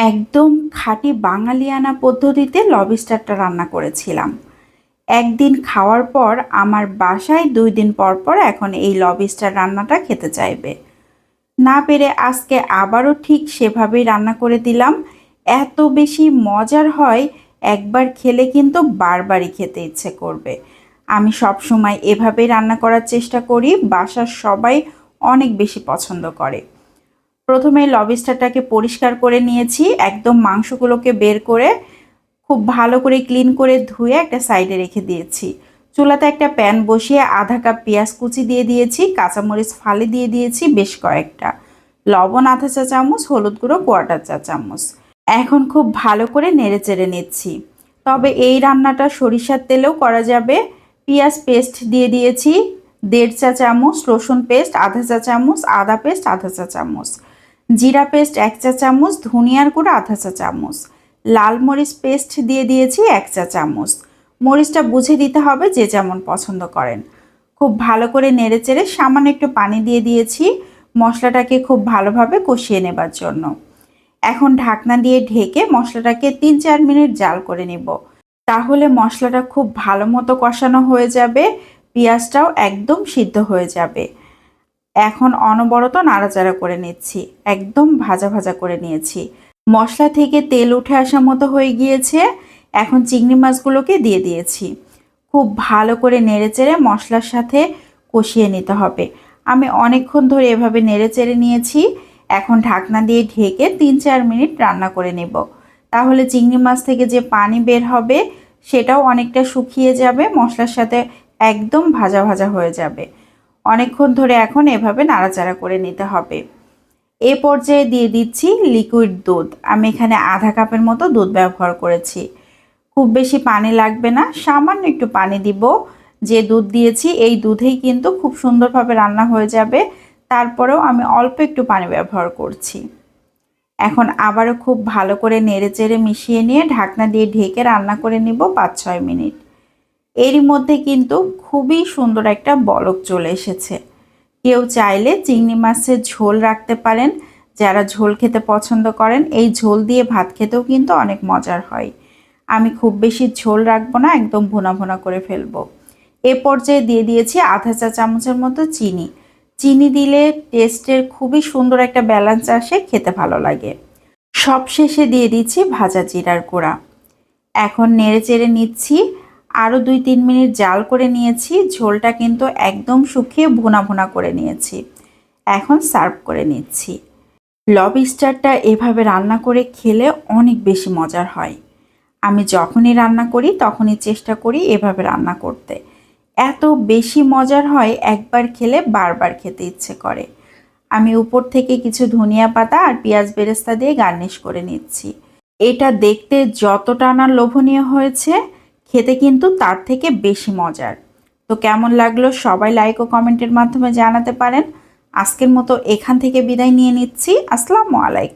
একদম খাঁটি বাঙালিয়ানা পদ্ধতিতে লবস্টারটা রান্না করেছিলাম। একদিন খাওয়ার পর আমার বাসায় ২ দিন পর পর এখন এই লবস্টার রান্নাটা খেতে চাইবে। না পেরে আজকে আবারও ঠিক সেভাবেই রান্না করে দিলাম। এত বেশি মজার হয়, একবার খেলে কিন্তু বারবারই খেতে ইচ্ছে করবে। আমি সবসময় এভাবেই রান্না করার চেষ্টা করি, বাসার সবাই অনেক বেশি পছন্দ করে। প্রথমে লবস্টারটাকে পরিষ্কার করে নিয়েছি, একদম মাংসগুলোকে বের করে খুব ভালো করে ক্লিন করে ধুয়ে একটা সাইডে রেখে দিয়েছি। চুলাতে একটা প্যান বসিয়ে আধা কাপ পেঁয়াজ কুচি দিয়ে দিয়েছি, কাঁচামরিচ ফালি দিয়ে দিয়েছি বেশ কয়েকটা, লবণ আধা চা চামচ, হলুদ গুঁড়ো কোয়ার্টার চা চামচ। এখন খুব ভালো করে নেড়ে চেড়ে নিচ্ছি। তবে এই রান্নাটা সরিষার তেলেও করা যাবে। পেঁয়াজ পেস্ট দিয়ে দিয়েছি ১.৫ চা চামচ, রসুন পেস্ট আধা চা চামচ, আদা পেস্ট আধা চা চামচ, জিরা পেস্ট ১ চা চামচ, ধনিয়ার গুঁড়ো আধা চা চামচ, লাল মরিচ পেস্ট দিয়ে দিয়েছি ১ চা চামচ। মরিচটা বুঝে দিতে হবে যে যেমন পছন্দ করেন। খুব ভালো করে নেড়েচেড়ে সামান্য একটু পানি দিয়ে দিয়েছি মশলাটাকে খুব ভালোভাবে কষিয়ে নেবার জন্য। এখন ঢাকনা দিয়ে ঢেকে মশলাটাকে ৩-৪ মিনিট জাল করে নেব। তাহলে মশলাটা খুব ভালো মতো কষানো হয়ে যাবে, পেঁয়াজটাও একদম সিদ্ধ হয়ে যাবে। এখন অনবরত নাড়াচাড়া করে নিচ্ছি, একদম ভাজা ভাজা করে নিয়েছি। মশলা থেকে তেল উঠে আসা মতো হয়ে গিয়েছে। এখন চিংড়ি মাছগুলোকে দিয়ে দিয়েছি। খুব ভালো করে নেড়েচেড়ে মশলার সাথে কষিয়ে নিতে হবে। আমি অনেকক্ষণ ধরে এভাবে নেড়েচেড়ে নিয়েছি। এখন ঢাকনা দিয়ে ঢেকে ৩-৪ মিনিট রান্না করে নেব। তাহলে চিংড়ি মাছ থেকে যে পানি বের হবে সেটাও অনেকটা শুকিয়ে যাবে, মশলার সাথে একদম ভাজা ভাজা হয়ে যাবে। অনেকক্ষণ ধরে এখন এভাবে নাড়াচাড়া করে নিতে হবে। এ পর্যায়ে দিয়ে দিচ্ছি লিকুইড দুধ। আমি এখানে আধা কাপের মতো দুধ ব্যবহার করেছি। খুব বেশি পানি লাগবে না, সামান্য একটু পানি দিব। যে দুধ দিয়েছি এই দুধেই কিন্তু খুব সুন্দরভাবে রান্না হয়ে যাবে। তারপরেও আমি অল্প একটু পানি ব্যবহার করছি। এখন আবারও খুব ভালো করে নেড়েচেড়ে মিশিয়ে নিয়ে ঢাকনা দিয়ে ঢেকে রান্না করে নিব ৫-৬ মিনিট। এরই মধ্যে কিন্তু খুবই সুন্দর একটা বলক চলে এসেছে। কেউ চাইলে চিংড়ি মাছের ঝোল রাখতে পারেন, যারা ঝোল খেতে পছন্দ করেন। এই ঝোল দিয়ে ভাত খেতেও কিন্তু অনেক মজার হয়। আমি খুব বেশি ঝোল রাখবো না, একদম ভুনা ভুনা করে ফেলবো। এ পর্যায়ে দিয়ে দিয়েছি আধা চা চামচের মতো চিনি। চিনি দিলে টেস্টের খুবই সুন্দর একটা ব্যালেন্স আসে, খেতে ভালো লাগে। সব শেষে দিয়ে দিচ্ছি ভাজা জিরার গুঁড়া। এখন নেড়ে চেড়ে নিচ্ছি। আরও ২-৩ মিনিট জাল করে নিয়েছি। ঝোলটা কিন্তু একদম শুকিয়ে ভুনা ভুনা করে নিয়েছি। এখন সার্ভ করে নিচ্ছি। লবস্টারটা এভাবে রান্না করে খেলে অনেক বেশি মজার হয়। আমি যখনই রান্না করি তখনই চেষ্টা করি এভাবে রান্না করতে। এত বেশি মজার হয়, একবার খেলে বারবার খেতে ইচ্ছে করে। আমি উপর থেকে কিছু ধনিয়া পাতা আর পেঁয়াজ বেরেস্তা দিয়ে গার্নিশ করে নিচ্ছি। এটা দেখতে যতটা না লোভনীয় হয়েছে, খেতে কিন্তু তার থেকে বেশি মজার। তো কেমন লাগলো সবাই লাইক ও কমেন্টের মাধ্যমে জানাতে পারেন। আজকের মতো এখান থেকে বিদায় নিয়ে নিচ্ছি। আসসালামু আলাইকুম।